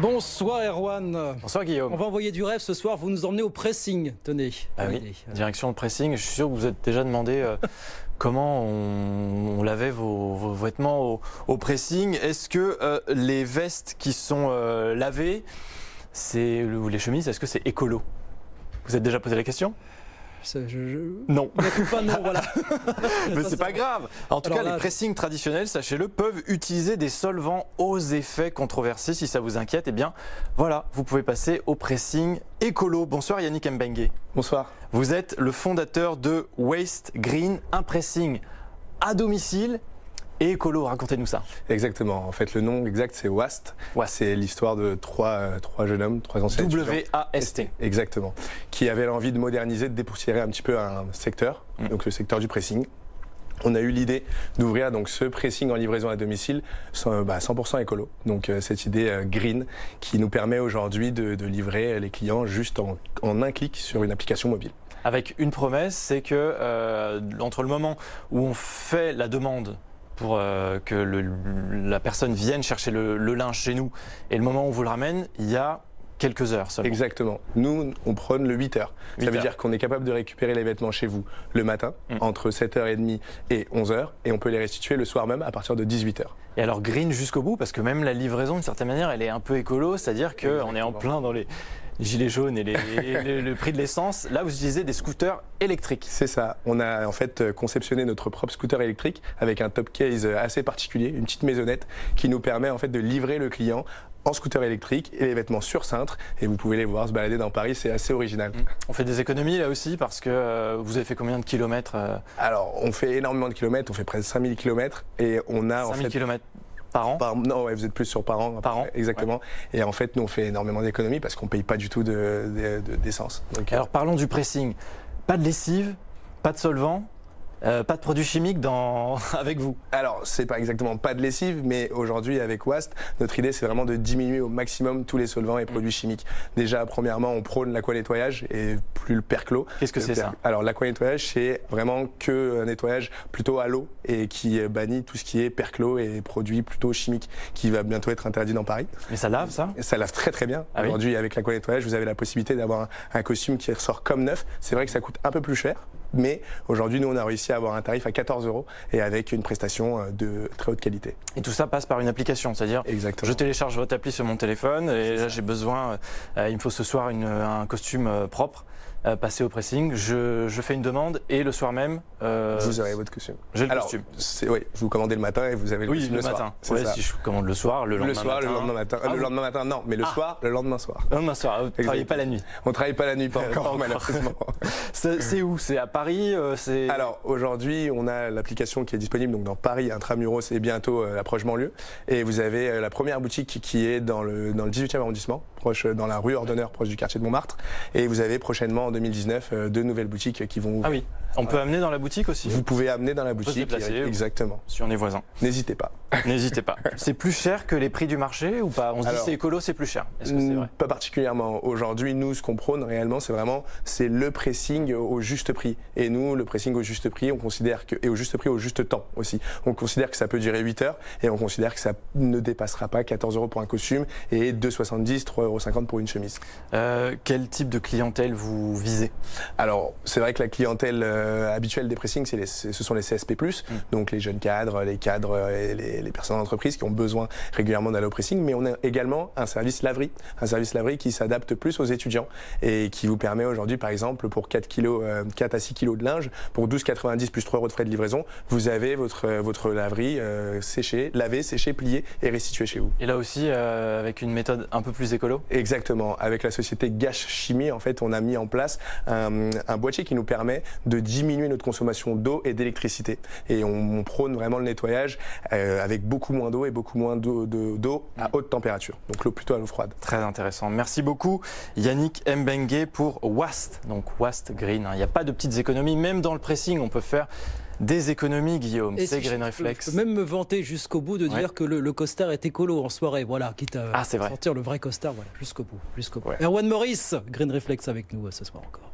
Bonsoir Erwan. Bonsoir Guillaume. On va envoyer du rêve ce soir, vous nous emmenez au pressing, tenez. Ah oui, direction le pressing. Je suis sûr que vous vous êtes déjà demandé comment on lavait vos vêtements au pressing. Est-ce que les vestes qui sont lavées, ou les chemises, est-ce que c'est écolo? Vous êtes déjà posé la question? Non. Pas non, voilà. Mais c'est pas grave. En tout cas, les pressings traditionnels, sachez-le, peuvent utiliser des solvants aux effets controversés. Si ça vous inquiète, eh bien, voilà, vous pouvez passer au pressing écolo. Bonsoir Yannick Mbengue. Bonsoir. Vous êtes le fondateur de Waste Green, un pressing à domicile et écolo. Racontez-nous ça. Exactement. En fait, le nom exact, c'est WAST. C'est l'histoire de trois jeunes hommes, trois anciens étudiants. W-A-S-T. Exactement. Qui avaient l'envie de moderniser, de dépoussiérer un petit peu un secteur, donc le secteur du pressing. On a eu l'idée d'ouvrir donc ce pressing en livraison à domicile 100% écolo. Donc cette idée green qui nous permet aujourd'hui de livrer les clients juste en un clic sur une application mobile. Avec une promesse, c'est que entre le moment où on fait la demande pour que la personne vienne chercher le linge chez nous et le moment où on vous le ramène, il y a quelques heures seulement. Exactement. Nous, on prône le 8 heures. Ça veut dire qu'on est capable de récupérer les vêtements chez vous le matin, entre 7h30 et 11h, et on peut les restituer le soir même à partir de 18h. Et alors green jusqu'au bout, parce que même la livraison, d'une certaine manière, elle est un peu écolo, c'est-à-dire qu'on est en plein dans les gilets jaunes et le prix de l'essence. Là, vous utilisez des scooters électriques. C'est ça. On a en fait conceptionné notre propre scooter électrique avec un top case assez particulier, une petite maisonnette qui nous permet en fait de livrer le client en scooter électrique et les vêtements sur cintre, et vous pouvez les voir se balader dans Paris, c'est assez original. On fait des économies là aussi parce que vous avez fait combien de kilomètres Alors on fait énormément de kilomètres, on fait presque 5000 kilomètres et on a 5000 kilomètres par an? Non, ouais, vous êtes plus sur par an. Par an. Exactement. Ouais. Et en fait, nous, on fait énormément d'économies parce qu'on ne paye pas du tout d'essence. Alors, parlons du pressing. Pas de lessive, pas de solvant, pas de produits chimiques avec vous? Alors, c'est pas exactement pas de lessive, mais aujourd'hui, avec WAST, notre idée, c'est vraiment de diminuer au maximum tous les solvants et produits chimiques. Déjà, premièrement, on prône l'aquanettoyage et plus le perclos. Qu'est-ce que c'est ça? Alors, l'aquanettoyage, c'est vraiment que un nettoyage plutôt à l'eau et qui bannit tout ce qui est perclos et produits plutôt chimiques, qui va bientôt être interdit dans Paris. Mais ça lave, ça? Ça lave très très bien. Ah aujourd'hui, avec l'aquanettoyage, vous avez la possibilité d'avoir un costume qui ressort comme neuf. C'est vrai que ça coûte un peu plus cher. Mais aujourd'hui, nous, on a réussi à avoir un tarif à 14 € et avec une prestation de très haute qualité. Et tout ça passe par une application, c'est-à-dire je télécharge votre appli sur mon téléphone et là j'ai besoin, il me faut ce soir un costume propre. Passer au pressing, je fais une demande et le soir même vous aurez votre costume. J'ai le costume. Oui, vous commandez le matin et vous avez le costume le matin. soir. Ouais, si je commande le soir, le lendemain matin. Le lendemain matin. Le lendemain matin, non, mais le soir, le lendemain soir. Le lendemain soir. Vous ne travaillez pas la nuit? On ne travaille pas la nuit, pas encore, malheureusement. C'est où? C'est à Paris? Alors aujourd'hui, on a l'application qui est disponible donc dans Paris, Intramuros et bientôt l'approche banlieue. Et vous avez la première boutique qui est dans le 18e arrondissement, dans la rue Ordonneur, proche du quartier de Montmartre. Et vous avez prochainement en 2019 deux nouvelles boutiques qui vont ouvrir. Ah oui, on peut amener dans la boutique aussi? Vous pouvez amener dans la boutique, se déplacer, exactement. Si on est voisins. N'hésitez pas. N'hésitez pas. C'est plus cher que les prix du marché ou pas? On se dit c'est écolo, c'est plus cher. Est-ce que c'est vrai? Pas particulièrement. Aujourd'hui, nous, ce qu'on prône réellement, c'est le pressing au juste prix. Et nous, le pressing au juste prix, on considère que, et au juste prix, au juste temps aussi. On considère que ça peut durer 8 heures et on considère que ça ne dépassera pas 14 € pour un costume et 2,70 €, 3,50 € pour une chemise. Quel type de clientèle vous visez? Alors, c'est vrai que la clientèle habituelle des pressings, ce sont les CSP+, donc les jeunes cadres, les cadres et les personnes d'entreprise qui ont besoin régulièrement d'aller au pressing, mais on a également un service laverie qui s'adapte plus aux étudiants et qui vous permet aujourd'hui, par exemple, pour 4 à 6 kg de linge, pour 12,90 € plus 3 € de frais de livraison, vous avez votre laverie lavée, séchée, pliée et restituée chez vous. Et là aussi, avec une méthode un peu plus écolo? Exactement. Avec la société Gash Chimie, en fait, on a mis en place un boîtier qui nous permet de diminuer notre consommation d'eau et d'électricité. Et on prône vraiment le nettoyage avec beaucoup moins d'eau et beaucoup moins d'eau à haute température. Donc l'eau plutôt à l'eau froide. Très intéressant. Merci beaucoup Yannick Mbengue pour WAST. Donc WAST Green. Il n'y a pas de petites économies. Même dans le pressing, on peut faire des économies, Guillaume. C'est Green Reflex. Je peux même me vanter jusqu'au bout de dire que le costard est écolo en soirée. Voilà, quitte à sortir le vrai costard, voilà, jusqu'au bout. Erwan Maurice, Green Reflex avec nous ce soir encore.